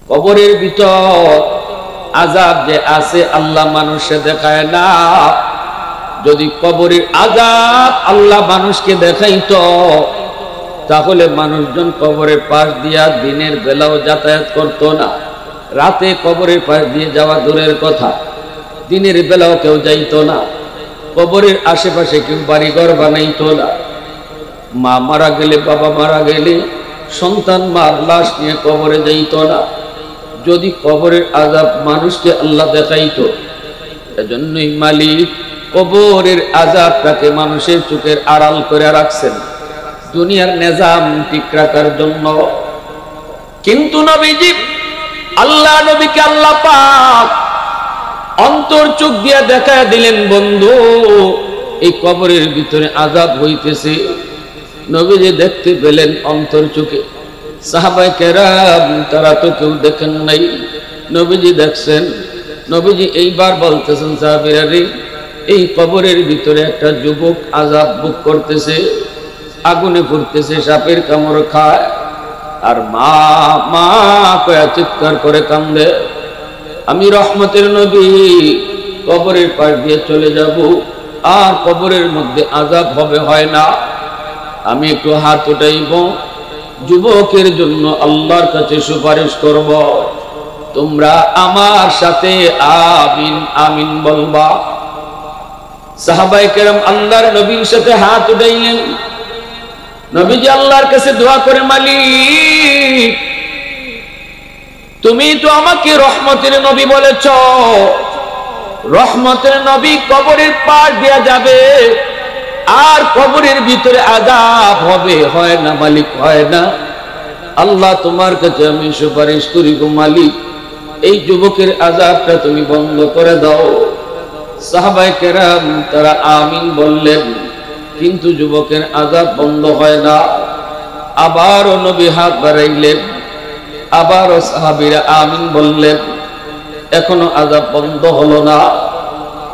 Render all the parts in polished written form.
কবরের ভিতর আযাব যে আছে আল্লাহ মানুষে দেখায় না। যদি কবরের আযাব আল্লাহ মানুষকে দেখাইতো তাহলে মানুষজন কবরের পাশ দিয়া দিনের বেলাও যাতায়াত করত না। রাতে কবরের পাশ দিয়ে যাওয়া দূরের কথা, দিনের বেলাও কেউ যাইতো না। কবরের আশেপাশে কেউ বাড়িঘর বানাইতো না। মা মারা গেলে, বাবা মারা গেলে সন্তান মার লাশ নিয়ে কবরে যাইত না। যদি কবরের আযাব মানুষকে আল্লাহ দেখাইতো, এজন্যই মালিক কবরের আযাবটাকে মানুষের চোখের আড়াল করে রাখছেন দুনিয়ার নিজাম ঠিক রাখার জন্য। কিন্তু নবীজি, আল্লাহ নবীকে আল্লাহ পাক অন্তর চোখ দিয়ে দেখায় দিলেন, বন্ধু এই কবরের ভিতরে আযাব হইতেছে। নবীজি দেখতে পেলেন অন্তর চোখে। সাহাবায়ে কেরাম তারা তো কেউ দেখেন নাই, নবীজি দেখছেন। নবীজি এইবার বলতেছেন, সাহাবীরা রে, এই কবরের ভিতরে একটা যুবক আযাব ভোগ করতেছে, আগুনে পুড়তেছে, সাপের কামড় খায়, আর মা মা কয়া চিৎকার করে কান্দে। আমি রহমতের নবী কবরের পাশ দিয়ে চলে যাব, আর কবরের মধ্যে আযাব হবে হয় না। আমি একটু হাত উঠাইব, যুবকের জন্য আল্লাহর কাছে সুপারিশ করব, তোমরা আমার সাথে আমিন আমিন বলবা। সাহাবায়ে কেরাম আল্লাহর নবীর সাথে হাত উঠাইলেন। নবীজি আল্লাহর কাছে দোয়া করে, মালিক তুমি তো আমাকে রহমতের নবী বলেছ, রহমতের নবী কবরের পাশ দিয়ে যাবে আর কবরের ভিতরে আযাব হবে, হয় না মালিক, হয় না। আল্লাহ তোমার কাছে আমি সুপারিশ করি গো মালিক, এই যুবকের আযাবটা তুমি বন্ধ করে দাও। সাহাবায়ে কেরাম তারা আমিন বললেন, কিন্তু যুবকের আযাব বন্ধ হয় না। আবারও নবী হাত বাড়াইলেন, আবারও সাহাবীরা আমিন বললেন, এখনো আযাব বন্ধ হলো না।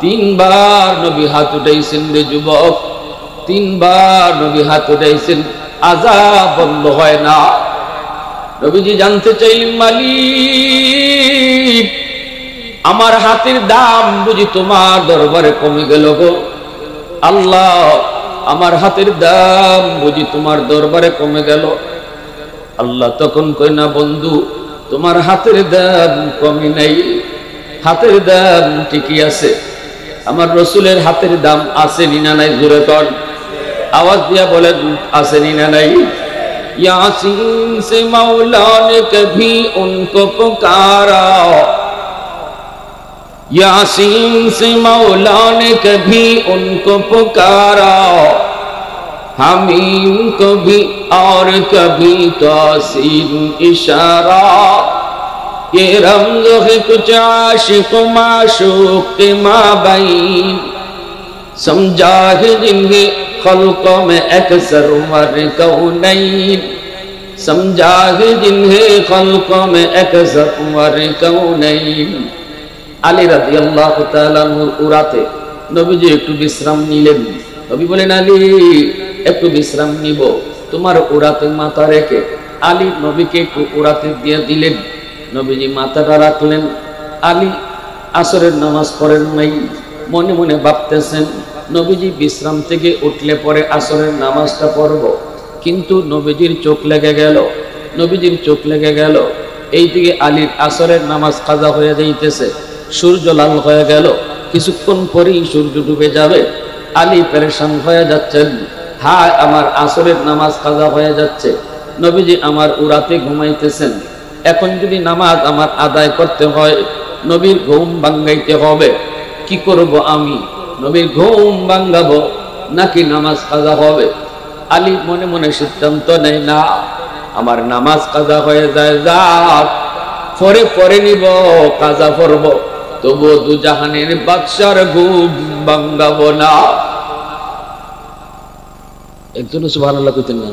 তিনবার নবী হাত উঠাইছেন রে যুবক, তিনবার নবী হাত উঠাইছেন, আযাব বন্ধ হয় না। নবীজি জানতে চাইলেন, মালিক আমার হাতের দাম বুঝি তোমার দরবারে কমে গেল গো? আল্লাহ আমার হাতের দাম বুঝি তোমার দরবারে কমে গেল? আল্লাহ তখন কই, না বন্ধু, তোমার হাতের দাম কমে নাই, হাতের দাম ঠিকই আছে। আমার রসুলের হাতের দাম আছে না নাই? জোরে কর, আওয়াজ দিয়া বলেন, আছে না নাই? यासीन से मौला ने कभी उनको पुकारा, यासीन से मौला ने कभी उनको पुकारा, हमीम को भी और कभी तासीन इशारा। ये रमज़ है कुछ आशिक माशूक के माबैन, समझा है जिन्हें खल्क़ों में अक्सर मर कौनैन, समझा है जिन्हें खल्क़ों में अक्सर मर कौनैन। আলী রাদিয়াল্লাহু তাআলা আনহু উরাতে নবীজি একটু বিশ্রাম নিলেন। নবী বলেন, আলী একটু বিশ্রাম নিব, তোমার উরাতে মাথা রেখে। আলী নবীকে একটু উরাতে দিয়ে দিলেন। নবীজি মাথাটা রাখলেন। আলী আসরের নামাজ পড়েন নাই, মনে মনে ভাবতেছেন নবীজি বিশ্রাম থেকে উঠলে পরে আসরের নামাজটা পড়ব। কিন্তু নবীজির চোখ লেগে গেল, নবীজির চোখ লেগে গেল। এইদিকে আলীর আসরের নামাজ কাজা হয়ে যাইতেছে, সূর্য লাল হয়ে গেল, কিছুক্ষণ পরেই সূর্য ডুবে যাবে। আলী পেরেশান হয়ে যাচ্ছেন, হায় আমার আসরের নামাজ কাজা হয়ে যাচ্ছে, নবীজি আমার উরাতে ঘুমাইতেছেন, এখন যদি নামাজ আমার আদায় করতে হয়, নবীর ঘুম ভাঙ্গাইতে হবে, কি করব আমি? নবীর ঘুম ভাঙ্গাবো নাকি নামাজ কাজা হবে? আলী মনে মনে সিদ্ধান্ত নেয়, না আমার নামাজ কাজা হয়ে যায়, যাক পরে পরে নিব, কাজা করব, তবু দুজাহানের বাদশার ঘুম ভাঙ্গাবো না। একজন সুবহানাল্লাহ কইতেন না?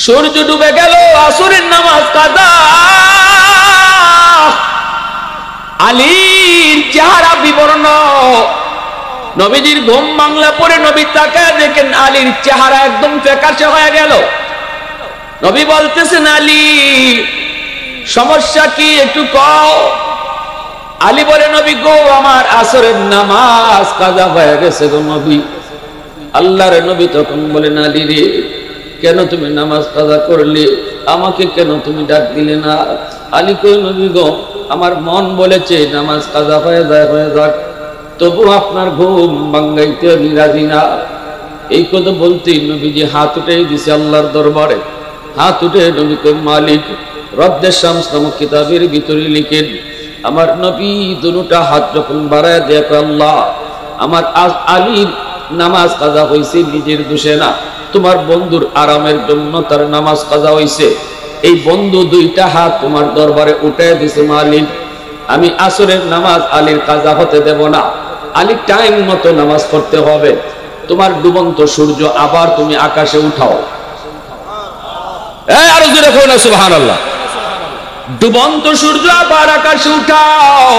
সূর্য ডুবে গেল, আসরের নামাজ কাজা। আলীর চেহারা বিবর্ণ। নবীজির ঘুম ভাঙলে পরে নবী তাকায় দেখেন আলীর চেহারা একদম ফ্যাকাশে হয়ে গেল, নবী বলতেছেন আলী সমস্যা কি একটু কও। আলী বলে নবী গো আমার আসরের নামাজ কাজা হয়ে গেছে গো নবী। আল্লাহর নবী তখন বলেন আলী রে কেন তুমি নামাজ কাজা করলে, আমাকে কেন তুমি ডাক দিলে না? আলী কই নবী গো আমার মন বলেছে নামাজ কাজা হয়ে যাক, তবু আপনার ঘুম ভাঙ্গাইতে আমি রাজি না। এই কথা বলতেই নবীজি হাত উঠে দিছে আল্লাহর দরবারে। হাত উঠে নবী কই মালিক রদ্দে শামস নামক কিতাবের ভিতরে লিখেন, আমার নবী দুটা হাত যখন বাড়ায় দেয় আল্লাহ আমার আলীর নামাজ কাজা হয়েছে নিজের দোষে না, তোমার বন্ধুর আরামের জন্য তার নামাজ কাজা হয়েছে। এই বন্ধু দুইটা হাত তোমার দরবারে উঠে দিছে মালিক, আমি আসরের নামাজ আলীর কাজা হতে দেব না, আলী টাইম মতো নামাজ পড়তে হবে। তোমার ডুবন্ত সূর্য আবার তুমি আকাশে উঠাও। আরো জোরে কও না সুবহানাল্লাহ। ডুবন্ত সূর্য আবার আকাশে উঠাও,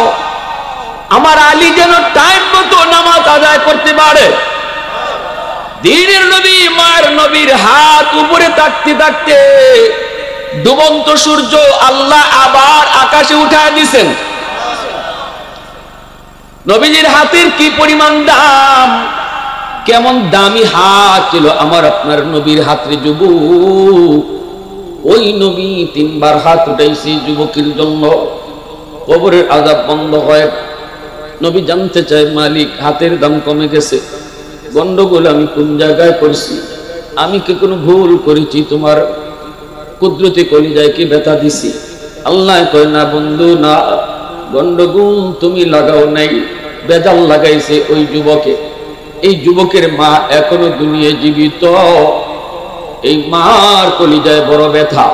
আমার আলী যেন টাইম মতো নামাজ আদায় করতে পারে। দিনের নবী মায়ের নবীর হাত উপরে থাকতে থাকতে ডুবন্ত সূর্য আল্লাহ আবার আকাশে উঠায় দিছেন। নবীজির হাতের কি পরিমাণ দাম, কেমন দামি হাত ছিল আমার আপনার নবীর হাতের যুবক। ওই নবী তিনবার হাত উঠাইছে যুবকের জন্য, কবরের আযাব বন্ধ হয়। নবী জানতে চায় মালিক হাতের দাম কমে গেছে, গন্ডগোল আমি কোন জায়গায় করছি, আমি কি কোনো ভুল করেছি, তোমার কুদরতে কলিজায় কি ব্যথা দিছি? আল্লাহ কয় না বন্ধু না, গন্ডগোল তুমি লাগাও নাই, বেজাল লাগাইছে ওই যুবকে। এই যুবকের মা এখনো দুনিয়ায় জীবিত, এই মার কলিজায় বড় ব্যথা।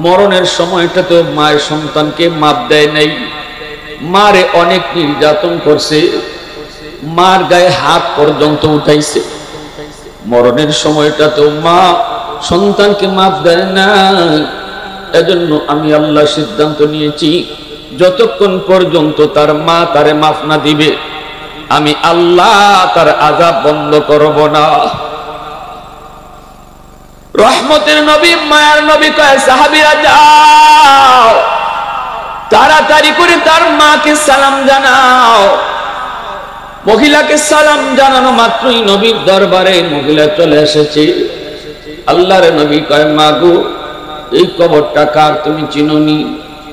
মরণের সময়টাতেও মায়ের সন্তানকে মাপ দেয় নাই, মারে অনেক নির্যাতন করছে, মার গায়ে হাত পর্যন্ত উঠাইছে। মরণের সময়টাতেও মা সন্তানকে মাপ দেয় না। এজন্য আমি আল্লাহ সিদ্ধান্ত নিয়েছি যতক্ষণ পর্যন্ত তার মা তারে মাফ না দিবে আমি আল্লাহ তার আযাব বন্ধ করব না। রহমতের নবী মায়ার নবী কয় সাহাবীরা যাও তাড়াতাড়ি করে তার মাকে সালাম জানাও। মহিলাকে সালাম জানানো মাত্রই নবীর দরবারে মহিলা চলে এসেছে। আল্লাহর নবী কয় মা গো এই কবরটা কার তুমি চিনোনি?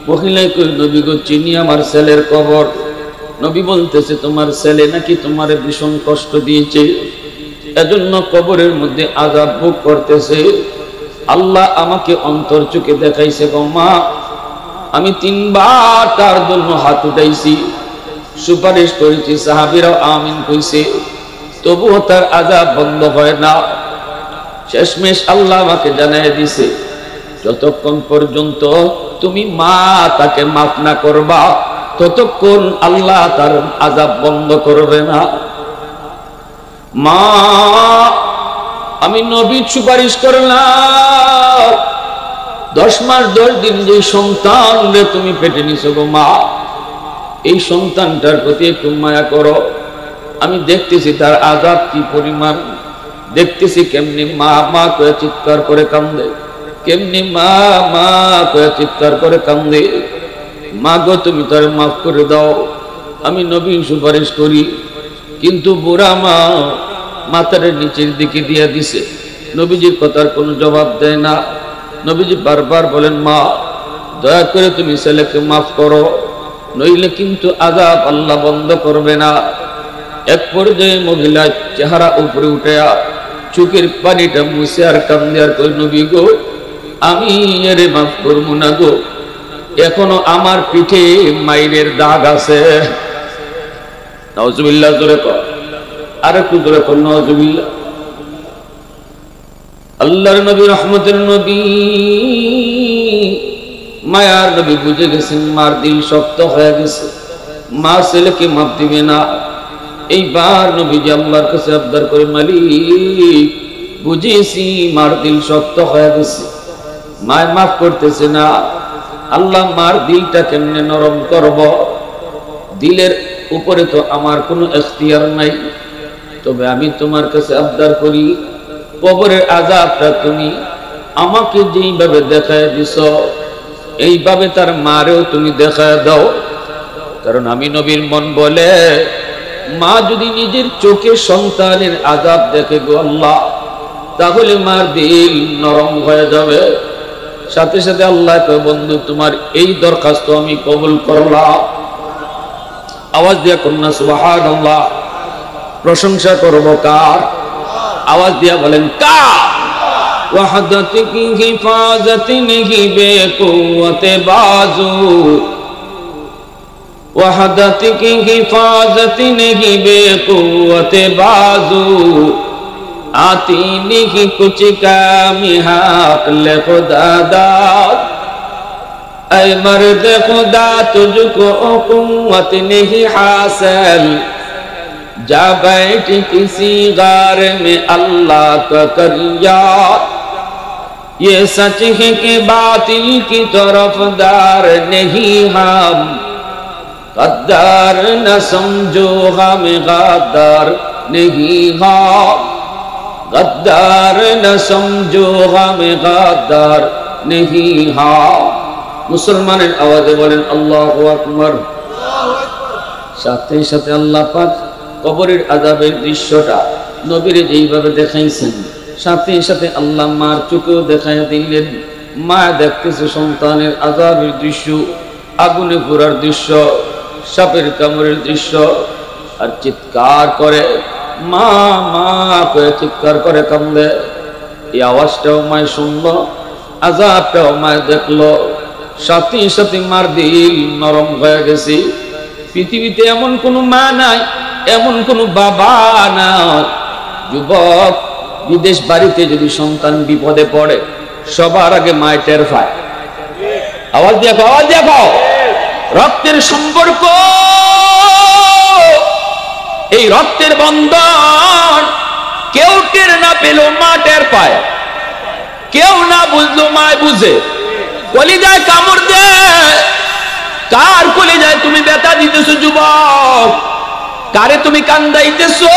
মহিলা কয় নবী গো চিনি, আমার ছেলের কবর। নবী বলতেছে তোমার ছেলে নাকি তোমারে ভীষণ কষ্ট দিয়েছে, এজন্য কবরের মধ্যে আযাব ভোগ করতেছে। আল্লাহ আমাকে অন্তর চোখে দেখাইছে গো মা, আমি তিনবার তার জন্য হাত উঠাইছি, সুপারিশ করেছি, সাহাবীরাও আমিন কইছে, তবুও তার আযাব বন্ধ হয় না। শেষমেশ আল্লাহ আমাকে জানাই দিছে যতক্ষণ পর্যন্ত তুমি মা তাকে মাফ না করবা ততক্ষণ আল্লাহ তার আযাব বন্ধ করবে না। মা আমি নবী সুপারিশ করলাম 10 মাস 10 দিন যে সন্তান রে তুমি পেটে নিছো গো মা, এই সন্তানটার প্রতি একটু মায়া করো। আমি দেখতেছি তার আযাব কি পরিমাণ, দেখতেছি কেমনি মা মা করে চিৎকার করে কান্দে, কেমনি মা মা করে চিৎকার করে কান্দে। মা গো তুমি তার মাফ করে দাও। আমি নবী সুপারিশ করি, কিন্তু বুড়া মা মাথার নিচের দিকে দিয়ে দিছে, নবীজির কথার কোনো জবাব দেয় না। নবীজি বারবার বলেন মা দয়া করে তুমি ছেলেকে মাফ করো, নইলে কিন্তু আযাব আল্লাহ বন্ধ করবে না। এক পর্যায়ে মহিলা চেহারা উপরে উঠে চোখের পানিটা মুছে আর কান্দে আর কই নবী গো আমি এরে মাফ করবো না গো, এখনো আমার পিঠে মাইরের দাগ আছে। নাউজুবিল্লাহ জোরে কর, আর একটু জোরে কর নাউজুবিল্লাহ। আল্লাহর নবী রহমতের নবী মায়ার নবী বুঝে গেছেন মার দিল শক্ত হয়ে গেছে, মা ছেলেকে মাফ দিবে না। এইবার নবীজি আল্লাহর কাছে আবদার করে মালিক বুঝেছি মার দিল শক্ত হয়ে গেছে, মায় মাফ করতেছে না, আল্লাহ মার দিলটা কেমনে নরম করব? দিলের উপরে তো আমার কোনো এখতিয়ার নাই, তবে আমি তোমার কাছে আবদার করি কবরের আযাবটা তুমি আমাকে যেইভাবে দেখায় দিছ এইভাবে তার মারেও তুমি দেখায় দাও। কারণ আমি নবীর মন বলে, মা যদি নিজের চোখে সন্তানের আযাব দেখে গো আল্লাহ, তাহলে মার দিল নরম হয়ে যাবে। সাথে সাথে আল্লাহ কয়, বন্ধু তোমার এই দরখাস্ত আমি কবুল করলাম। আওয়াজ দিয়া কন্যা সুবহানাল্লাহ। প্রশংসা করব কার? আওয়াজ দিয়া বলেন কার? ওয়াহদাত কি হিফাজত নেহি বেকুওয়াত বাজু, ওয়াহদাত কি হিফাজত নেহি বেকুওয়াত বাজু, आती नहीं कुछ कामी हाक़िल खुदा दाद, ऐ मर्द खुदा तुझको कुव्वत नहीं हासिल, जा बैठ किसी गार में अल्लाह का कर याद, ये सच है कि बातिल की तरफदार नहीं हम, गद्दार न समझो हम गद्दार नहीं हम, गद्दार न समझो हमें गद्दार नहीं हाँ। मुसलमाনের আওয়াজে বলেন আল্লাহু আকবার। সাথে সাথে আল্লাহ পাক কবরের আযাবের দৃশ্যটা নবীরে যেইভাবে দেখাইছেন, সাথে সাথে আল্লাহ মার চোখেও দেখাইয়া দিলেন। মা দেখতেছে সন্তানের আযাবের দৃশ্য, আগুনে পোড়ার দৃশ্য, সাপের কামড়ের দৃশ্য, আর চিৎকার করে মা মা করে চিৎকার করে কান্দে। এই আওয়াজটাও মায় শুনলো, আযাবটাও মায় দেখলো। সাথে সাথে মার দিল নরম হয়ে গেছে। পৃথিবীতে এমন কোন মা নাই, এমন কোন বাবা নাই। যুবক, বিদেশ বাড়িতে যদি সন্তান বিপদে পড়ে সবার আগে মায় টের পায়। আওয়াজ দিয়ে কও, আওয়াজ দিয়ে কও। রক্তের সম্পর্ক, এই রক্তের বন্ধন কেউ টের না পেলেও মা টের পায়, কেউ না বুঝলো মায় বুঝে। কলিজায় কামড় দে, কার কলিজায় তুমি ব্যথা দিতেছো যুবক? কারে তুমি কান্দাইতেছো?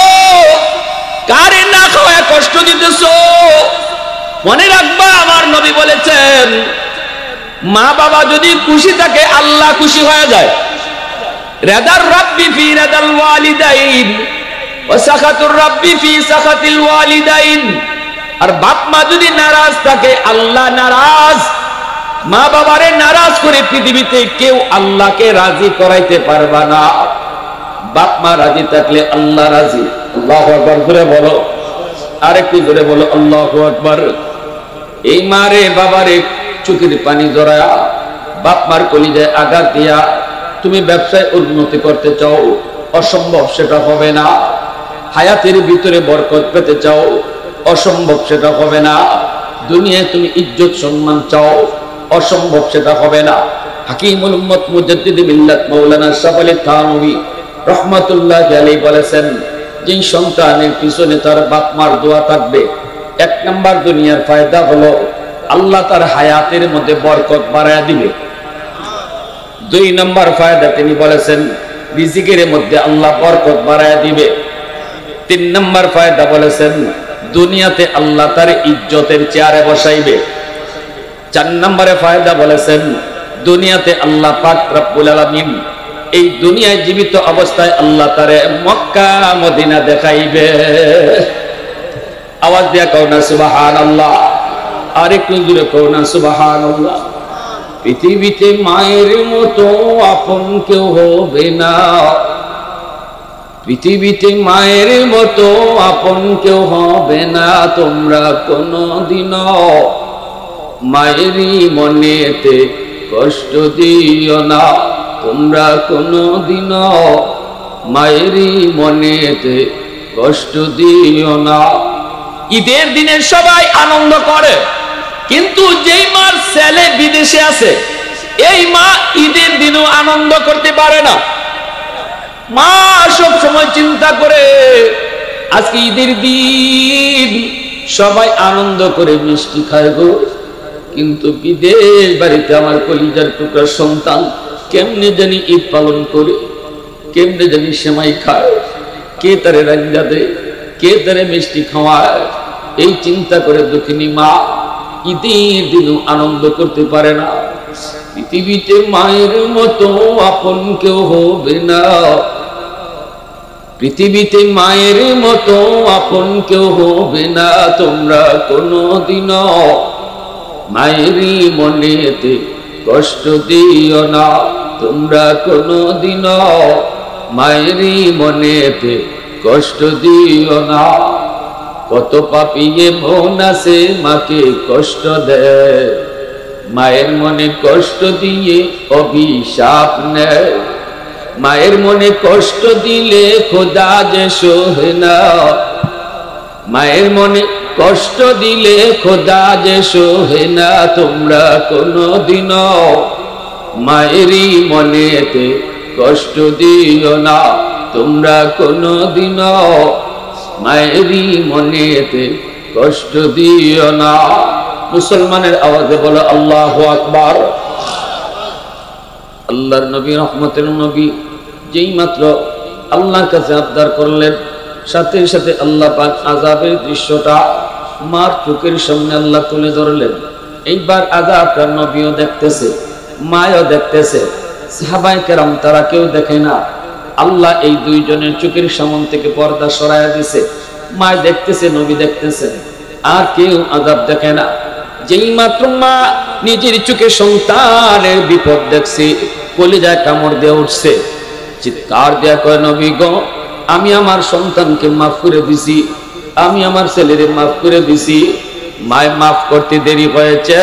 কারে না খাওয়া কষ্ট দিতেছো? মনে রাখবা, আমার নবী বলেছেন, মা বাবা যদি খুশি থাকে আল্লাহ খুশি হয়ে যায়। রাদার রাব্বি ফি রাদাল ওয়ালিদাইন ওয়া সাখাতুর রাব্বি ফি সাখাতিল ওয়ালিদাইন। আর বাপ মা যদি নারাজ থাকে আল্লাহ নারাজ। মা বাবারে নারাজ করে পৃথিবীতে কেউ আল্লাহকে রাজি করাইতে পারবা না। বাপ মা রাজি থাকলে আল্লাহ রাজি। আল্লাহু আকবার জোরে বলো, আরেকটু জোরে বলো আল্লাহু আকবার। এই মারে বাবারে চোখের পানি জড়ায়া, বাপ মার কলিজায় আঘাত দিয়া তুমি ব্যবসায় উন্নতি করতে চাও, অসম্ভব সেটা হবে না। হায়াতের ভিতরে বরকত পেতে চাও, অসম্ভব সেটা হবে না। দুনিয়ায় তুমি ইজ্জত সম্মান চাও, অসম্ভব সেটা হবে না। হাকিমুল উম্মত মুজাদ্দিদ মিল্লাত মাওলানা আশরাফ আলী থানভী রাহমাতুল্লাহি আলাইহি বলেছেন, যে সন্তানের পিছনে তার বাপ মার দোয়া থাকবে, এক নাম্বার দুনিয়ার ফায়দা হলো আল্লাহ তার হায়াতের মধ্যে বরকত বাড়ায়া দিবে। দুই নাম্বার ফায়দা তিনি বলেছেন, রিজিকের মধ্যে আল্লাহ বরকত বাড়ায়া দিবে। তিন নাম্বার ফায়দা বলেছেন, দুনিয়াতে আল্লাহ তার ইজ্জতের চেয়ারে বসাইবে। চার নম্বরে ফায়দা বলেছেন, দুনিয়াতে আল্লাহ পাক রব্বুল আলামিন এই দুনিয়ায় জীবিত অবস্থায় আল্লাহ তারে মক্কা মদিনা দেখাইবে। আওয়াজ দিয়া কও না সুবহানাল্লাহ, আর একটু জোরে কও না সুবহানাল্লাহ। পৃথিবীতে মায়ের মতো আপন কেউ হবে না, পৃথিবীতে মায়ের মতো আপন কেউ হবে না। তোমরা কোনদিনও মায়েরই মনেতে কষ্ট দিও না, তোমরা কোনদিনও মায়েরই মনেতে কষ্ট দিও না। ঈদের দিনে সবাই আনন্দ করে, কিন্তু যেই মার ছেলে বিদেশে আছে এই মা ঈদের দিনও আনন্দ করতে পারে না। মা সব সময় চিন্তা করে আজকে ঈদের দিন সবাই আনন্দ করে মিষ্টি খায় গো, কিন্তু বিদেশ বাড়িতে আমার কলিজার টুকরা সন্তান কেমনে জানি ঈদ পালন করে, কেমনে জানি সেমাই খায়, কে তারে রান্না দেয়, কে তারে মিষ্টি খাওয়ায়, এই চিন্তা করে দুঃখিনী মা ঈদের দিনও আনন্দ করতে পারে না। পৃথিবীতে মায়ের মতো আপন কেউ হবে না, পৃথিবীতে মায়ের মতো আপন কেউ হবে না। তোমরা কোনোদিনও মায়েরই মনেতে কষ্ট দিও না, তোমরা কোনোদিনও মায়েরই মনেতে কষ্ট দিও না। কত পাপী মন আছে মাকে কষ্ট দেয়, মায়ের মনে কষ্ট দিয়ে অভিশাপ নেয়। মায়ের মনে কষ্ট দিলে খোদা যে সহে না, মায়ের মনে কষ্ট দিলে খোদা যে সহে না। তোমরা কোনোদিনও মায়েরই মনেতে কষ্ট দিও না, তোমরা কোনোদিনও মায়েরই মনেতে কষ্ট দিও না। মুসলমানের আওয়াজে বলো আল্লাহু আকবার। আল্লাহর নবী রহমতের নবী যেই মাত্র আল্লাহর কাছে আবদার করলেন, সাথে সাথে আল্লাহ পাক আযাবের দৃশ্যটা মার চোখের সামনে আল্লাহ তুলে ধরলেন। এইবার আযাবটা নবীও দেখতেছে, মায়ও দেখতেছে, সাহাবায়ে কেরাম তারা কেউ দেখে না। আল্লাহ এই দুইজনের চোখের সামনে থেকে পর্দা সরাইয়া দিছে। মা দেখতেছে, নবী দেখতেছে, আর কেউ আযাব দেখে না। যেই মাত্র মা নিজের চোখে সন্তানের বিপদ দেখছে, কলিজায় কামড় দিয়ে উঠছে, চিৎকার দেয়া কয়, নবী গো, আমি আমার সন্তানকে মাফ করে দিছি, আমি আমার ছেলেরে মাফ করে দিছি। মায় মাফ করতে দেরি হয়েছে,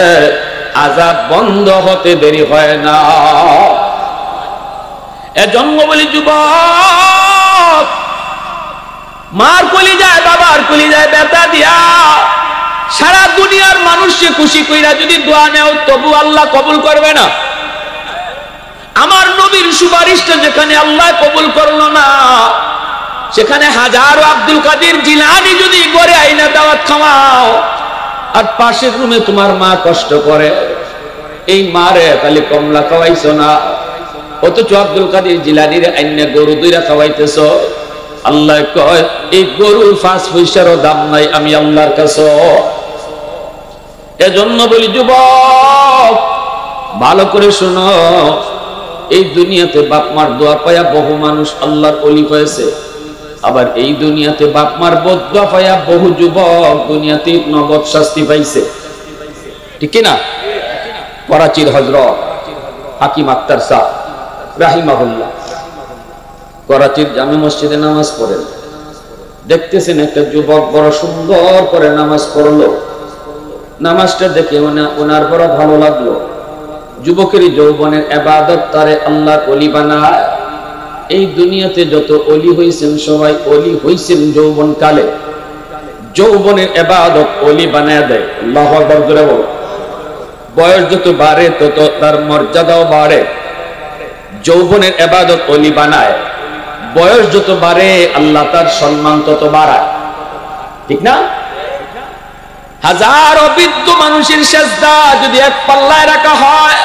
আযাব বন্ধ হতে দেরি হয় না। এজন্য বলি যুবক, মার কলিজায় বাবার কলিজায় ব্যথা দিয়া সারা দুনিয়ার মানুষকে খুশি কইরা যদি দোয়া নেও, তবু আল্লাহ কবুল করবে না। আমার নবীর সুপারিশটা যেখানে আল্লাহ কবুল করলো না, সেখানে হাজারো আব্দুল কাদের জিলানী যদি গড়ে আইনা দাওয়াত খাওয়াও, আর পাশের রুমে তোমার মা কষ্ট করে, এই মারে খালি কমলা খাওয়াইছো না, অথচ আব্দুল কাদের জিলানীর আইনা গরু দুইরা খাওয়াইতেছ। আল্লাহ কয়, এই গরুর 5 পয়সারও দাম নাই আমি আল্লাহর কাছে। এজন্য বলি যুবক, ভালো করে শোনো, এই দুনিয়াতে বাপ মার দোয়া পায়া বহু মানুষ আল্লাহর ওলি হয়েছে, আবার এই দুনিয়াতে বাপ মার বদদোয়া পায়া বহু যুবক দুনিয়াতে নগদ শাস্তি পাইছে, ঠিক না? করাচির হযরত হাকিম আক্তার সাহ রাহিমাহুল্লাহ করাচির জামে মসজিদে নামাজ পড়েন। দেখতেছেন একটা যুবক বড় সুন্দর করে নামাজ পড়লো। নামাজটা দেখে ওনার বড় ভালো লাগলো। যুবকের যৌবনের ইবাদত তারে আল্লাহর ওলি বানায়। এই দুনিয়াতে যত ওলি হইছেন সবাই ওলি হইছেন যৌবন কালে। যৌবনের ইবাদত ওলি বানায় দেয়। আল্লাহু আকবার জোরে বলো। বয়স যত বাড়ে তত তার মর্যাদাও বাড়ে। যৌবনের ইবাদত ওলি বানায়। বয়স যত বাড়ে আল্লাহ তার সম্মান তত বাড়ায়, ঠিক না? হাজারো বৃদ্ধ মানুষের সেজদা যদি এক পাল্লায় রাখা হয়,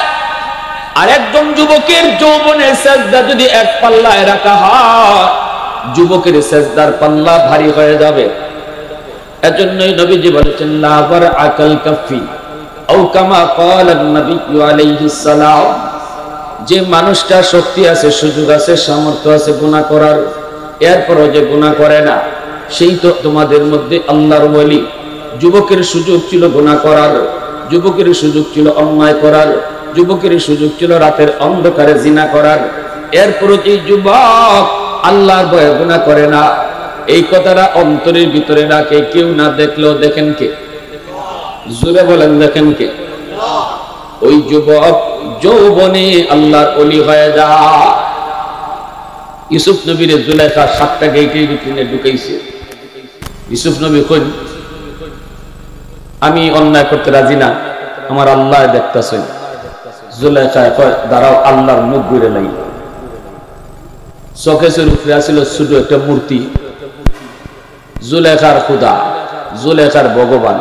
আর একজন যুবকের যৌবনের সেজদা যদি এক পাল্লায় রাখা হয়, যুবকের সেজদার পাল্লা ভারী হয়ে যাবে। এজন্যই নবীজি বলেছেন, লা ওয়ার আকাল কাফি আও কামা ক্বালা নবী আলাইহিস সালাম, যে মানুষটা শক্তি আছে, সুযোগ আছে, সামর্থ্য আছে গুনাহ করার, এরপরও যে গুনাহ করে না, সেই তো তোমাদের মধ্যে আল্লাহর ওলি। যুবকের সুযোগ ছিল গুনাহ করার, যুবকের সুযোগ ছিল অন্যায় করার, যুবকের সুযোগ ছিল রাতের অন্ধকারে জিনা করার, এরপরও যে যুবক আল্লাহর ভয়ে গুনাহ করে না, এই কথাটা অন্তরের ভিতরে রাখে, কেউ না দেখলেও দেখেন কে? জোরে বলেন, দেখেন কে? ওই যুবক যৌবনে আল্লাহর ওলি হয়ে যায়। ইউসুফ নবীর জুলাইখা 7টা গেটের ভিতরে ঢুকাইছে। ইউসুফ নবী কইন, আমি অন্যায় করতে রাজি না, আমার আল্লাহ দেখতেছেন। জুলাইখা কয়, দাঁড়াও, আল্লাহর মুখ ঘুরে নাই। চোখের উপরে আছিল ছোট একটা মূর্তি, জুলাইখার খুদা, জুলাইখার ভগবান।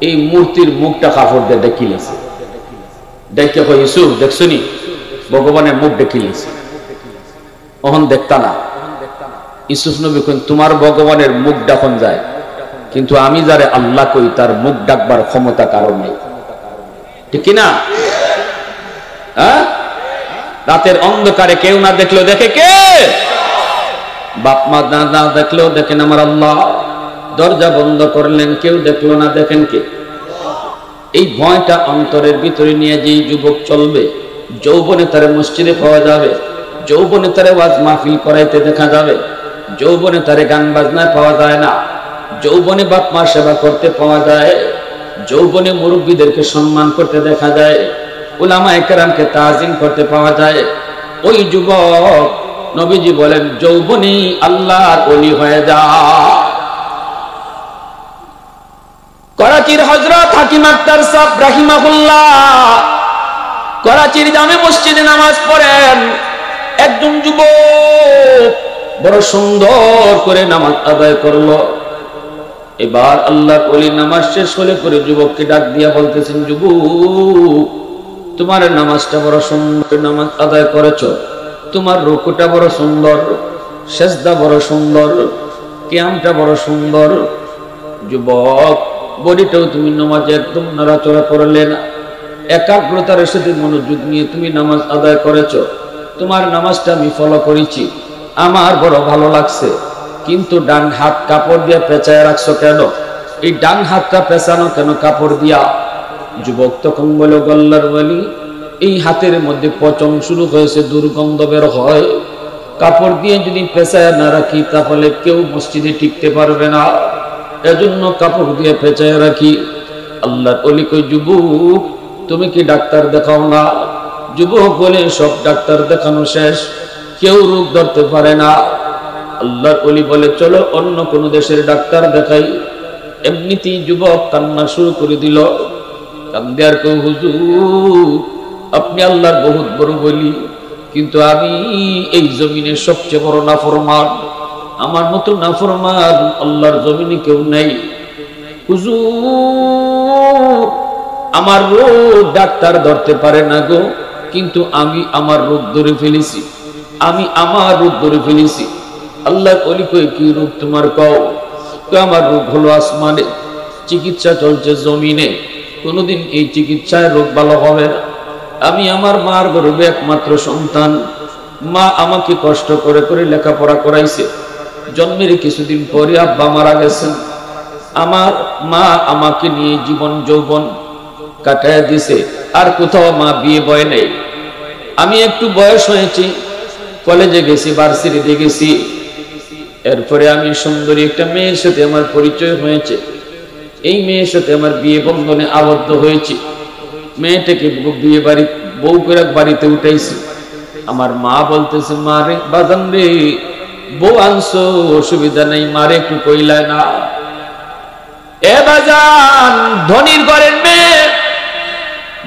এই মূর্তির মুখটা কাপড় দিয়ে ঢেকিলেছে। দেখে কয়, ইউসুফ দেখছনি, ভগবানের মুখ ঢেকিলেছে, ওহন দেখতা না। ইউসুফ নবী কইন, তোমার ভগবানের মুখ যখন যায়, কিন্তু আমি যারে আল্লাহ কই তার মুখ ডাকবার ক্ষমতা কারো নাই, ঠিক কিনা? হ্যাঁ, রাতের অন্ধকারে কেউ না দেখলেও দেখে কে? বাপ মা না দেখলেও দেখেন আমার আল্লাহ। দরজা বন্ধ করলেন, কেউ দেখলো না, দেখেন কে? এই ভয়টা অন্তরের ভিতরে নিয়ে যেই যুবক চলবে, যৌবনে তারে মসজিদে পাওয়া যাবে, যৌবনে তারে ওয়াজ মাহফিল করাইতে দেখা যাবে, যৌবনে তারে গান বাজনায় পাওয়া যায় না, যৌবনে বাপ মা সেবা করতে পাওয়া যায়, যৌবনে মুরব্বীদেরকে সম্মান করতে দেখা যায়, উলামায়ে কেরামকে তাজিম করতে পাওয়া যায়। ওই যুবক নবীজি বলেন যৌবনী আল্লাহর ওলি হয়ে যায়। করাচির হযরত হাকিম আক্তার সাহেব রাহিমাহুল্লাহ করাচির জামে মসজিদে নামাজ পড়েন। একজন যুবক বড় সুন্দর করে নামাজ আদায় করলো। এবার আল্লাহর ওলি নামাজ শেষ হলে করে যুবককে ডাক দিয়া বলতেছেন, যুবক তোমার নামাজটা বড় সুন্দর নামাজ আদায় করেছো, তোমার রুকুটা বড় সুন্দর, সেজদা বড় সুন্দর, কিয়ামটা বড় সুন্দর। যুবক বডিটাও তুমি নামাজে একদম নড়াচড়া করলে না, একাগ্রতার সাথে মনোযোগ নিয়ে তুমি নামাজ আদায় করেছো। তোমার নামাজটা আমি ফলো করেছি, আমার বড় ভালো লাগছে। কিন্তু ডান হাত কাপড় দিয়ে পেঁচায় রাখছো কেন? এই ডান হাতটা পেঁচানো কেন কাপড় দিয়া? যুবক তখন বলে, গল্লার বলি এই হাতের মধ্যে পচন শুরু হয়েছে, দুর্গন্ধ বের হয়, কাপড় দিয়ে যদি পেঁচায় না রাখি তাহলে কেউ মসজিদে টিকতে পারবে না, এজন্য কাপড় দিয়ে পেঁচায় রাখি। আল্লাহর ওলি কই, যুবক তুমি কি ডাক্তার দেখাও না? যুবক বলে, সব ডাক্তার দেখানো শেষ, কেউ রোগ ধরতে পারে না। আল্লাহর ওলি বলে, চলো অন্য কোন দেশের ডাক্তার দেখাই। এমনিতেই যুবক কান্না শুরু করে দিল। কান্দে আর কেউ, হুজুর আপনি আল্লাহর বহুত বড় বলি, কিন্তু আমি এই জমিনের সবচেয়ে বড় নাফরমান, আমার মতো নাফরমান আল্লাহর জমিনে কেউ নাই। হুজুর আমার রোগ ডাক্তার ধরতে পারে না গো, কিন্তু আমি আমার রোগ ধরে ফেলেছি, আমি আমার রোগ ধরে ফেলেছি। আল্লাহর ওলি কই, কি রোগ তোমার কও? আমার রোগ হলো আসমানে, চিকিৎসা চলছে জমিনে, কোনোদিন এই চিকিৎসায় রোগ ভালো হবে না। আমি আমার মার গর্ভে একমাত্র সন্তান, মা আমাকে কষ্ট করে করে লেখাপড়া করাইছে। জন্মের কিছুদিন পরে আব্বা মারা গেছেন। আমার মা আমাকে নিয়ে জীবন যৌবন কাটায় দিছে, আর কোথাও মা বিয়ে বয় নেই। আমি একটু বয়স হয়েছি, কলেজে গেছি, ভার্সিটিতে গেছি, এরপরে আমি সুন্দরী একটা মেয়ের সাথে আমার পরিচয় হয়েছে। এই মেয়ের সাথে আমার বিয়ে বন্ধনে আবদ্ধ হয়েছি। মেয়েটাকে বিয়ে বাড়ি বউ করে বাড়িতে উঠাইছি। আমার মা বলতেছে, মা রে বাজান রে, বউ আনছো অসুবিধা নেই, মারে একটু কইলায় না। এ বাজান, ধনীর ঘরের মেয়ে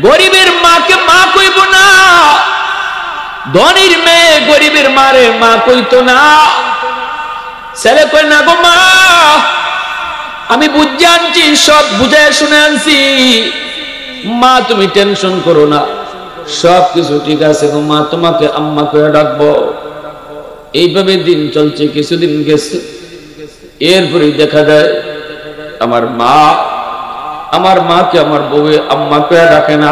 গরিবের মাকে মা কইব না, ধনীর মেয়ে গরিবের মারে মা কইতো না। ছেলে কই, না গো মা, আমি বুঝে আনছি, সব বুঝায় শুনে আনছি, মা তুমি টেনশন করো না, সব কিছু ঠিক আছে গো মা, তোমাকে আম্মা করে ডাকবো। এইভাবে দিন চলছে, কিছুদিন গেছে। এরপরে দেখা যায় আমার মাকে আমার বউয়ে আম্মা করে ডাকে না।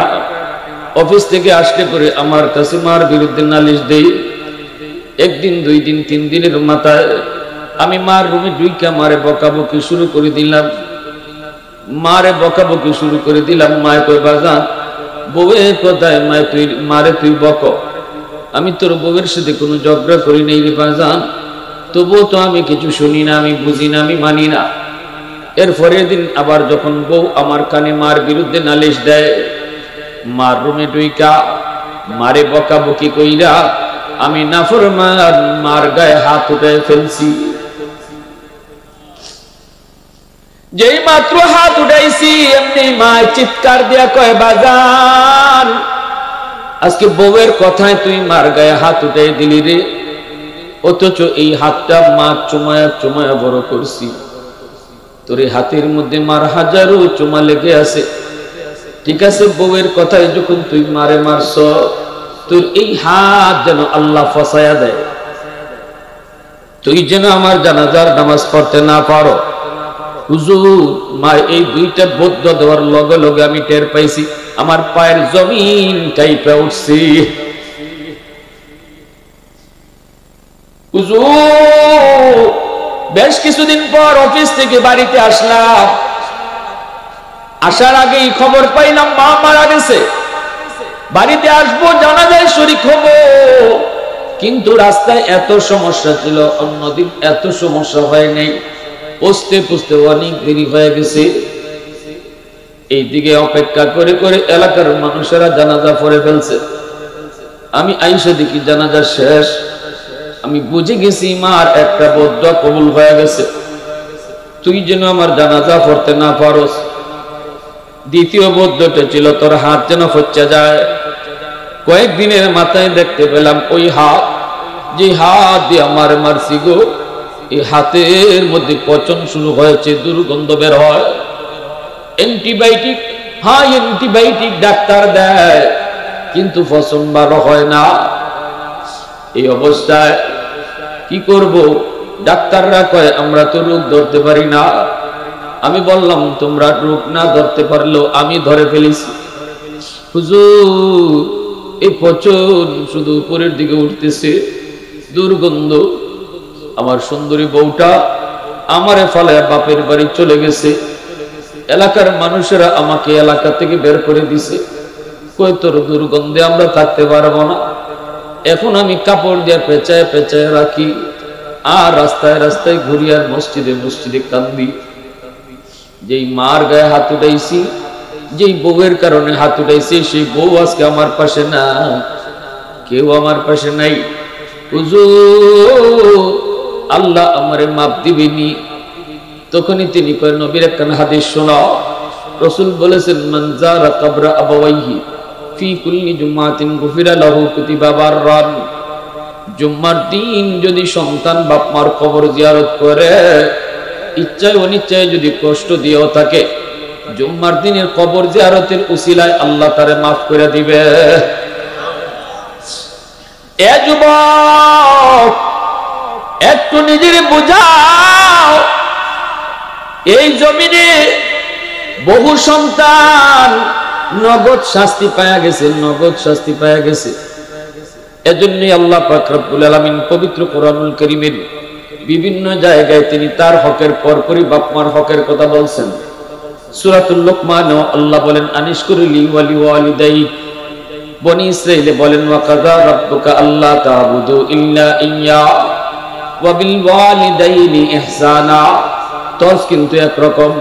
অফিস থেকে আসলে করে আমার কাছে মার বিরুদ্ধে নালিশ দেই। একদিন, 2 দিন, 3 দিনের মাথায় আমি মার রুমে ঢুইকা মারে বকাবকি শুরু করে দিলাম। মারে বকাবকি শুরু করে দিলাম। মায় কই, বাজান বউয়ের কথায় মারে তুই বক, আমি তোর বউয়ের সাথে কোনো ঝগড়া করি নাই রে বাজান, তবুও তো আমি কিছু শুনি না, আমি বুঝি না, আমি মানি না। এরপরের দিন আবার যখন বউ আমার কানে মার বিরুদ্ধে নালিশ দেয়, মার রুমে ঢুইকা মারে বকাবকি কইরা আমি নাফরমান মার গায়ে হাত উঠায় ফেলছি। যেই মাত্র হাত উঠাইছি এমনি মা চিৎকার দিয়া কয়, বাজান আজকে বউয়ের কথায় তুই মার গায়ে হাত উঠাই দিলি রে, অথচ এই হাতটা মা চুমায়া চুমায়া বড় করছি, তোর এই হাতের মধ্যে মার হাজারো চুমা লেগে আছে। ঠিক আছে, বউয়ের কথায় যখন তুই মারে মারছ, তোর এই হাত যেন আল্লাহ ফসায়া দেয়, তুই যেন আমার জানাজার নামাজ পড়তে না পারো। হুজুর মা এই দুইটা বদ্ধ দেওয়ার লগে লগে আমি টের পাইছি আমার পায়ের জমিন কাইপা উঠছি। হুজুর বেশ কিছুদিন পর অফিস থেকে বাড়িতে আসলাম, আসার আগেই খবর পাইলাম মা মারা গেছে। বাড়িতে আসবো জানাজায় শরীক হব, কিন্তু রাস্তায় এত সমস্যা ছিল, অন্যদিন এত সমস্যা হয় নাই। পৌঁছতে পৌঁছতে অনেক দেরি হয়ে গেছে। এইদিকে অপেক্ষা করে করে এলাকার মানুষেরা জানাজা পড়ে ফেলছে। আমি আইসা দেখি জানাজা শেষ। আমি বুঝে গেছি মার একটা বদ্ধ কবুল হয়ে গেছে, তুই যেন আমার জানাজা পড়তে না পারস। দ্বিতীয় বদ্ধটা ছিল তোর হাত যেন ফচ্চা যায়। কয়েকদিনের মাথায় দেখতে পেলাম ওই হাত, যে হাত দিয়ে আমার মারছি গো, এই হাতের মধ্যে পচন শুরু হয়েছে, দুর্গন্ধ বের হয়। অ্যান্টিবায়োটিক, হ্যাঁ অ্যান্টিবায়োটিক ডাক্তার দেয়, কিন্তু পচন ভালো হয় না। এই অবস্থায় কি করব? ডাক্তাররা কয় আমরা তো রোগ ধরতে পারি না। আমি বললাম তোমরা রোগ না ধরতে পারলেও আমি ধরে ফেলেছি। হুজুর এই পচন শুধু উপরের দিকে উঠতেছে, দুর্গন্ধ। আমার সুন্দরী বউটা আমারে ফলে বাপের বাড়ি চলে গেছে। এলাকার মানুষেরা আমাকে এলাকা থেকে বের করে দিছে, কই তোর দুর্গন্ধে আমরা থাকতে পারবো না। এখন আমি কাপড় দিয়ে পেঁচায় পেঁচায় রাখি, আর রাস্তায় রাস্তায় ঘুরি, আর মসজিদে মসজিদে কান্দি। যেই মার গায়ে হাত উঠাইছি, যেই বউয়ের কারণে হাত উঠাইছি, সেই বউ আজকে আমার পাশে না, কেউ আমার পাশে নাই। হুজুর আল্লাহ আমারে মাপ দিবেনি। তখনই তিনি কয় নবীর একখান হাদিস শোনাও। রাসূল বলেছেন মান যারা কবরা আবাওয়াইহি ফি কুল্লি জুমাতিন গুফিরা লাহু কুতিবা বাররান। জুম্মার দিন যদি সন্তান বাপ মার কবর জিয়ারত করে, ইচ্ছায় অনিচ্ছায় যদি কষ্ট দিয়েও থাকে, জুম্মার দিনের কবর জিয়ারতের উসিলায় আল্লাহ তারে মাফ করে দিবে। এ যুবক একটু নিজের বুঝাও, এই জমিনে বহু সন্তান নগদ শাস্তি পায়া গেছে, নগদ শাস্তি পায়া গেছে। এজন্যই আল্লাহ পাক রব্বুল আলামিন পবিত্র কোরআনুল কারীমের বিভিন্ন জায়গায় তিনি তার হকের পরপরই বাপ মার হকের কথা বলছেন। সূরাতুল লুকমান আল্লাহ বলেন আনিশকুরলি ওয়ালি ওয়ালিদাই। বনি ইসরাঈলে বলেন ওয়া কাযা রাব্বুকা আল্লা তা'বুদু ইল্লা ইয়্যা ওয়া বিল ওয়ালিদাইনি ইহসানা। তজ কিন্তু একরকম,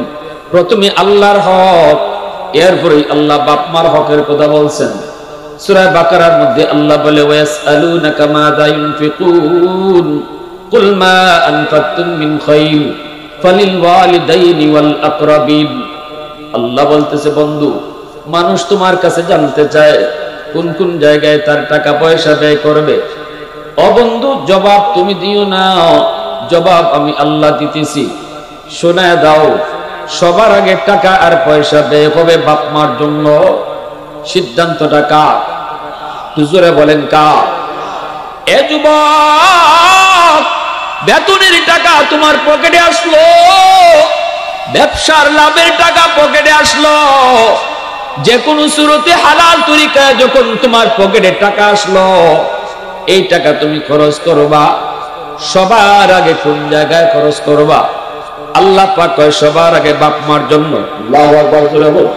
প্রথমে আল্লাহর হক, এরপরে আল্লাহ বাপ মার হকের কথা বলছেন। সূরা বাকারার মধ্যে আল্লাহ বলে ওয়াসআলুনাকা মাযা ইউনফিকুন কুল মা আনফাকতুম মিন খায়র ফালিল ওয়ালিদাইনি ওয়াল আকরাবিন। আল্লাহ বলতেছে বন্ধু, মানুষ তোমার কাছে জানতে চায় কোন কোন জায়গায় তার টাকা পয়সা ব্যয় করবে। ও বন্ধু জবাব তুমি দিও না, জবাব আমি আল্লাহ দিতেছি। শোনায় দাও, সবার আগে টাকা আর পয়সা ব্যয় হবে বাপ মার জন্য। সিদ্ধান্তটা কার? হুজুরে বলেন কার? এ যুবক, বেতনের টাকা তোমার পকেটে আসলো, ব্যবসার লাভের টাকা পকেটে আসলো, যে কোনো সুরতে হালাল তরিকায় যখন তোমার পকেটে টাকা আসলো, এই টাকা তুমি খরচ করবা, সবার আগে কোন জায়গায় খরচ করবা? আল্লাহ পাক কয় সবার আগে বাপ মার জন্য। আল্লাহু আকবার জোরে বল।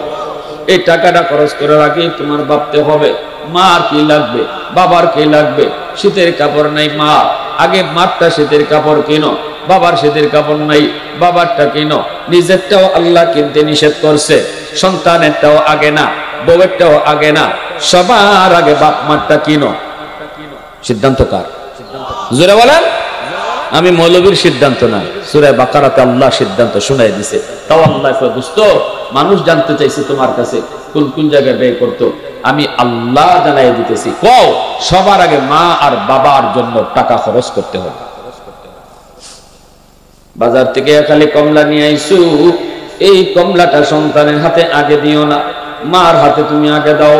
এই টাকাটা খরচ করার আগে তোমার ভাবতে হবে মার কি লাগবে, বাবার কি লাগবে। শীতের কাপড় নাই, মা আগে মারটা শীতের কাপড় কিনো, বাবার শীতের কাপড় নাই, বাবারটা কিনো। নিজেরটাও আল্লাহ কিনতে নিষেধ করছে, সন্তানেরটাও আগে না, বউয়েরটাও আগে না, সবার আগে বাপ মারটা কিনো। সিদ্ধান্ত কার? জোরে বলেন। আমি মৌলবীর সিদ্ধান্ত না, সূরা বাকারাতে আল্লাহ সিদ্ধান্ত শুনাই দিছে। তাও আল্লাহ কয় দোস্ত, মানুষ জানতে চাইছে তোমার কাছে কোন কোন জায়গায় ব্যয় করতো, আমি আল্লাহ জানাই দিতেছি। কও সবার আগে মা আর বাবার জন্য টাকা খরচ করতে হবে। বাজার থেকে খালি কমলা নিয়ে আইসু, এই কমলাটা সন্তানের হাতে আগে দিও না, মার হাতে তুমি আগে দাও।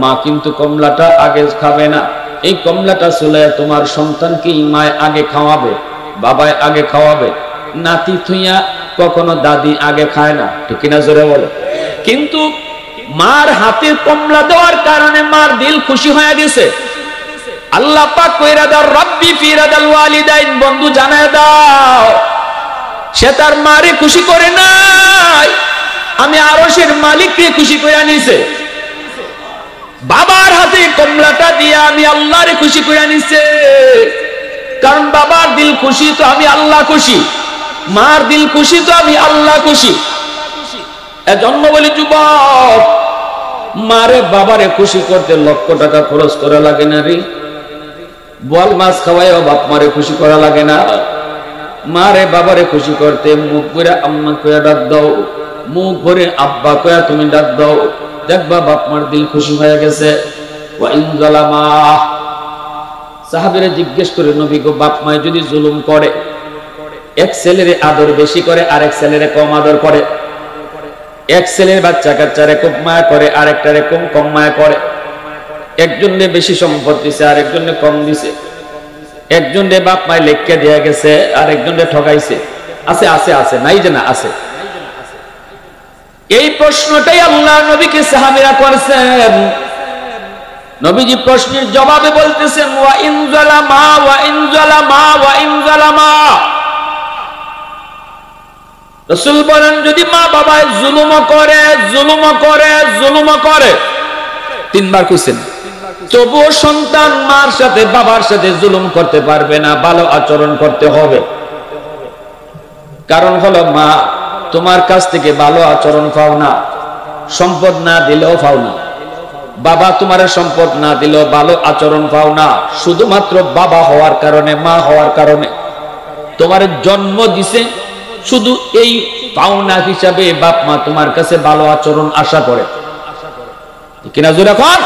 মা কিন্তু কমলাটা আগে খাবে না, এই কমলাটা চলে তোমার সন্তানকে মায় আগে খাওয়াবে, বাবায় আগে খাওয়াবে। নাতি থুইয়া কখনো দাদি আগে খায় না, ঠিক কিনা জোরে বলে। কিন্তু মার হাতের কমলা দেওয়ার কারণে মার দিল খুশি হয়ে গেছে। আল্লাহ পাক কইরা দাও রব্বি ফি রাদাল ওয়ালিদাইন, বন্ধু জানায় দাও সে তার মারে খুশি করে নাই, আমি আরশের মালিককে খুশি করে নিছে। বাবার হাতে কমলাটা দিয়ে আমি আল্লাহরে খুশি করে নিছে, কারণ বাবার দিল খুশি তো আমি আল্লাহ খুশি, মার দিল খুশি তো আমি আল্লাহ খুশি। এজন্য বলি যুবক, মারে বাবারে খুশি করতে লক্ষ টাকা খরচ করা লাগে না রে। বোয়াল মাছ খাওয়াইও বাপ মারে খুশি করা লাগে না। মারে বাবারে খুশি করতে মুখ করে আম্মা কয়া ডাক দাও, মুখ ভরে আব্বা কয়া তুমি ডাক দাও, দেখবা বাপ মার দিল খুশি হয়ে গেছে। ওয়া ইন যালামা, সাহাবীরা জিজ্ঞেস করে নবী গো, বাপ মায়ে যদি জুলুম করে, এক ছেলেরে আদর বেশি করে আরেক ছেলেরে কম আদর করে, এক ছেলের বাচ্চা কাচ্চারে খুব মায়া করে আরেকটারে কম মায়া করে, একজনে বেশি সম্পদ দিছে আরেকজনে কম দিছে, একজনে বাপ মায় লেখকে দেয়া গেছে আরেকজনে ঠকাইছে, আছে আছে আছে, নাই যে না আছে। এই প্রশ্নটাই আল্লাহ নবীকে সাহাবীরা করেছেন। নবীজি প্রশ্নের জবাবে বলতেছেন ওয়া ইন যালামা ওয়া ইন যালামা ওয়া ইন যালামা, রাসূল বলেন যদি মা বাবা জুলুম করে জুলুম করে জুলুম করে, তিনবার কইছেন, তবুও সন্তান মার সাথে বাবার সাথে জুলুম করতে পারবে না, ভালো আচরণ করতে হবে। কারণ হলো মা তোমার কাছ থেকে ভালো আচরণ পাও না, সম্পদ না দিলেও পাও না। বাবা তোমার সম্পদ না দিলেও ভালো আচরণ পাও না, শুধুমাত্র বাবা হওয়ার কারণে, মা হওয়ার কারণে তোমার জন্ম দিছে, শুধু এই পাওনা হিসাবে বাপ মা তোমার কাছে ভালো আচরণ আশা করে, কিনা জোরে কর।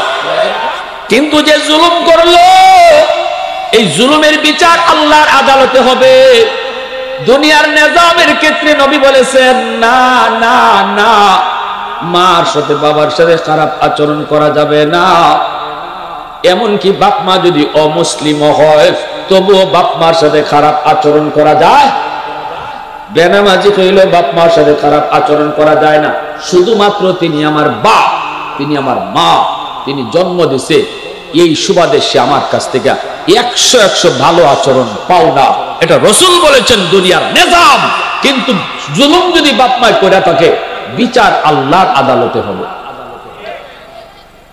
কিন্তু যে জুলুম করলো, এই জুলুমের বিচার আল্লাহর আদালতে হবে। দুনিয়ার নিজামের ক্ষেত্রে নবী বলেছেন না না না, মার সাথে বাবার সাথে খারাপ আচরণ করা যাবে না। এমনকি বাপ মা যদি অমুসলিম হয় তবুও বাপ মার সাথে খারাপ আচরণ করা যায়। বেনামাজি হইল বাপ মার সাথে খারাপ আচরণ করা যায় না, শুধুমাত্র তিনি আমার বাপ, তিনি আমার মা, তিনি জন্ম দিছে, এই সুবাদে সে আমার কাছ থেকে 100 ভালো আচরণ পাও না। এটা রাসূল বলেছেন দুনিয়ার নিজাম। কিন্তু জুলুম যদি বাপ মায় করে থাকে, বিচার আল্লাহর আদালতে হবে।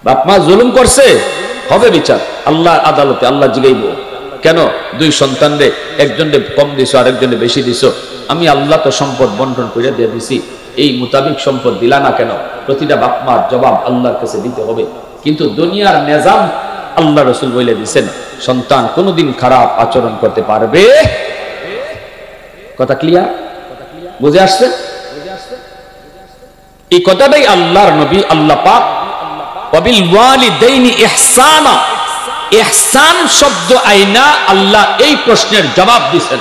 বাপ মা জুলুম করছে, হবে বিচার আল্লাহর আদালতে। আল্লাহ জিগাইব কেন দুই সন্তানরে একজনে কম দিছো আরেকজনে বেশি দিছো, আমি আল্লাহ তো সম্পদ বন্টন করে দিয়ে দিছি, এই মোতাবিক সম্পদ দিলা না কেন? প্রতিটা বাপ মার জবাব আল্লাহর কাছে দিতে হবে। কিন্তু দুনিয়ার নিজাম আল্লাহ রাসূল বলে দিয়েছেন সন্তান কোনোদিন খারাপ আচরণ করতে পারবে। কথা ক্লিয়ার? বুঝে আসছে? এই কথাটাই আল্লাহর নবী আল্লাহ পাক ওয়াবিল ওয়ালিদাইনি ইহসানা, ইহসান শব্দ আইনা আল্লাহ এই প্রশ্নের জবাব দিয়েছেন।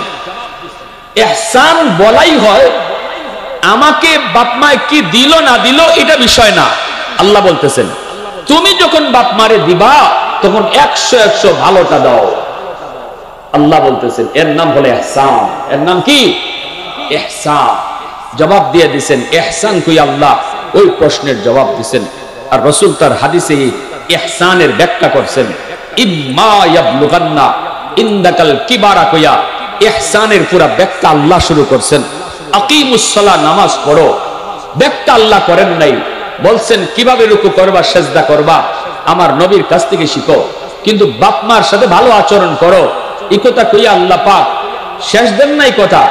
ইহসান বলাই হয় আমাকে বাপ মা কি দিল না দিল এটা বিষয় না। আল্লাহ বলতেছেন তুমি যখন বাপ মারে দিবা তখন 100 ভালোটা দাও। আল্লাহ বলতেছেন এর নাম হলো ইহসান। এর নাম কি? ইহসান। জবাব দিয়ে দিবেন ইহসান কই আল্লাহ, ওই প্রশ্নের জবাব দিবেন। আর রাসূল তার হাদিসে ইহসানের ব্যাখ্যা করছেন ইম্মা ইয়াবলুগান্না ইনদাকাল কিবারা কইয়া ইহসানের পুরো ব্যাখ্যা আল্লাহ শুরু করছেন। আকিমুস সালাহ, নামাজ পড়ো, ব্যাখ্যা আল্লাহ করেন নাই, বলছেন কিভাবে রুকু করবা সেজদা করবা আমার নবীর কাছ থেকে শিখো, কিন্তু বাপ মার সাথে ভালো আচরণ করো। এই কথা কইয়া আল্লাহ পাক শেষ দেন নাই, কথা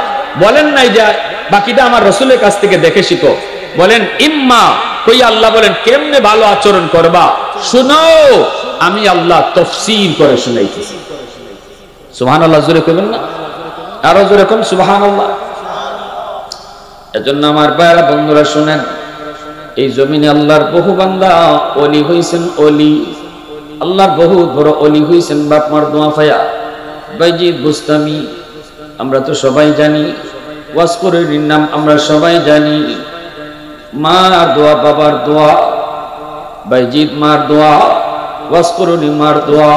বলেন নাই যে বাকিটা আমার রাসূলের কাছ থেকে দেখে শিখো। বলেন ইম্মা কইয়া আল্লাহ বলেন কেমনে ভালো আচরণ করবা শুনো, আমি আল্লাহ তাফসীর করে শুনাইতেছি। সুবহানাল্লাহ জোরে কইবেন না? আরো জোরে কোন সুবহানাল্লাহ। এজন্য আমার ভাইরা বন্ধুরা শুনেন, এই জমিনে আল্লাহর বহু বান্দা ওলি হইছেন, ওলি আল্লাহর বহু বড় ওলি হইছেন বাপ মার দোয়া পায়া। বাইজিদ বুস্তামি আমরা তো সবাই জানি, ওয়াসকরের নাম আমরা সবাই জানি, মার দোয়া, বাবার দোয়া, বাইজিদ মার দোয়া, ওয়াসকরুনি মার দোয়া।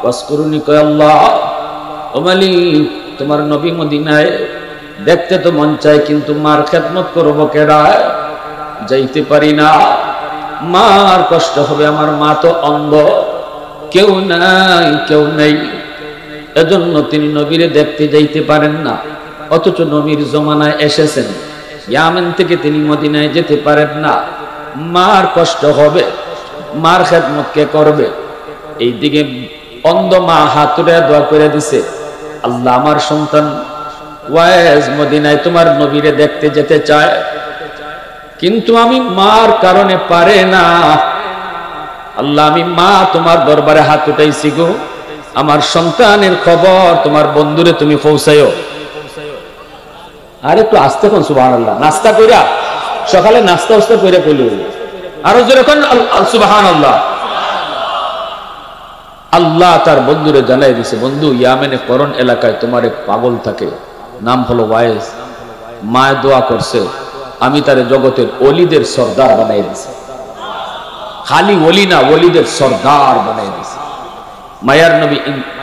ওয়াসকরুনি কয় আল্লাহ ও মালিক তোমার নবী মদিনায় দেখতে তো মন চায়, কিন্তু মার খেদমত করবো কেডা, যাইতে পারি না। মার কষ্ট হবে, আমার মা তো অন্ধ, কেউ নাই কেউ নেই। এজন্য তিনি নবীরে দেখতে যাইতে পারেন না। অথচ নবীর জমানায় এসেছেন, ইয়ামেন থেকে তিনি মদিনায় যেতে পারেন না। মার কষ্ট হবে, মার খেদমত কে করবে? এইদিকে অন্ধ মা হাত উঠে দোয়া করে দিছে, আল্লাহ আমার সন্তান ওয়াইজ মদিনায় তোমার নবীরে দেখতে যেতে চায়, কিন্তু আমি মার কারণে পারে না। আল্লাহ আমি মা তোমার দরবারে হাত উঠাইছি গো, আমার সন্তানের খবর তোমার বন্ধুরে তুমি পৌঁছায়ো। আরে একটু আস্তে কোন সুবহানাল্লাহ, নাস্তা কইরা সকালে নাস্তা উস্তা কইরা কইলো, আরো যেরকম সুবহানাল্লাহ। আল্লাহ তার বন্ধুরে জানাই দিছে, বন্ধু ইয়ামেনে করন এলাকায় তোমার এক পাগল থাকে, নাম হলো ওয়াইজ। মায় দোয়া করছে, আমি তারে জগতের ওলিদের সর্দার বানাই দিছি। খালি ওলি না, ওলিদের সর্দার বানাই দিছি। মায়ার নবী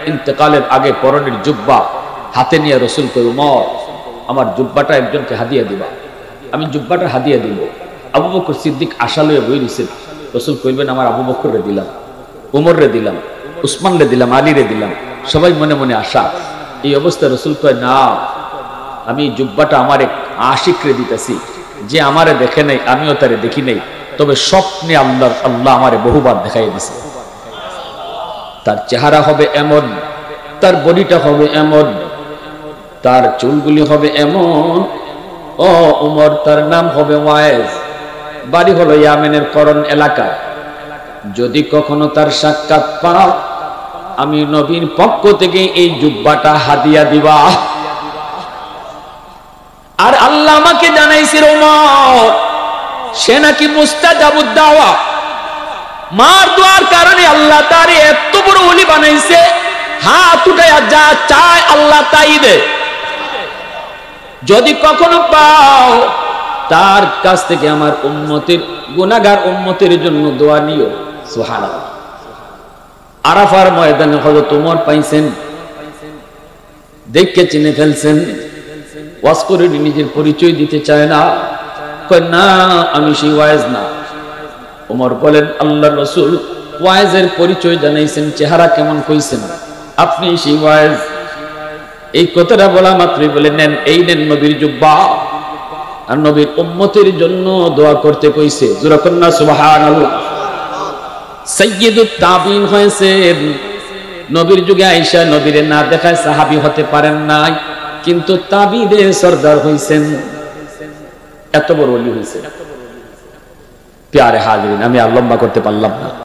ইন্তেকালের আগে পরনের জুব্বা হাতে নিয়ে রসুল কই, উমর আমার জুব্বাটা একজনকে হাদিয়া দিবা। আমি জুব্বাটা হাদিয়া দিব। আবু বকর সিদ্দিক আশা লইয়া বই দিছেন, রসুল কইবেন আমার আবু বকর রে দিলাম, উমর রে দিলাম, উসমান রে দিলাম, আলী রে দিলাম। সবাই মনে মনে আশা। এই অবস্থায় রসুল কয়, না, আমি জুব্বাটা আমার এক আশিকরে দিতেছি, যে আমারে দেখে নাই আমিও তারে দেখি নাই, তবে স্বপ্নে আল্লাহ আমারে বহুবার দেখাই দিছে। তার চেহারা হবে এমন, তার বডিটা হবে এমন, তার চুলগুলি হবে এমন। ও উমর, তার নাম হবে ওয়াইজ, বাড়ি হলো ইয়ামেনের করন এলাকায়। যদি কখনো তার সাক্ষাৎ পাও, আমি নবীর পক্ষ থেকে এই জুব্বাটা হাদিয়া দিবা। আর আল্লাহ আমাকে জানাইছিল, উমর সে নাকি মুস্তাজাবুদ দাওয়া, মার দোয়ার কারণে আল্লাহ তারে এত বড় ওলি বানাইছে, হাত উঠায়া যা চায় আল্লাহ তাই দে। যদি কখনো পাও, তার কাছ থেকে আমার উম্মতের গুনাহগার উম্মতের জন্য দোয়া নিও। সুবহানাল্লাহ। আরাফার ময়দানে হযরত ওমর পাইছেন, দেখে চিনে ফেলছেন। ওয়াজ করে নিজের পরিচয় দিতে চায় না, কয় না আমি সেই ওয়াইজ না। ওমর বলেন, আল্লাহর রাসূল ওয়াইজের পরিচয় জানাইছেন, চেহারা কেমন কইছেন, আপনি সেই ওয়াইজ। এই কথাটা বলা মাত্রই বলে, নেন এই নেন নবীর জুব্বা, আর নবীর উম্মতের জন্য দোয়া করতে কইছে। জোরে কন্না সুবহানাল্লাহ। সাইয়্যিদুত তাবিন হয়েছেন। নবীর যুগে আয়েশা নবীরে না দেখায় সাহাবী হতে পারেন নাই, কিন্তু তাবিদের সরদার হইছেন, এত বড় ওলি হইছেন। প্যারে হাজিরিন, আমি আর লম্বা করতে পারলাম না।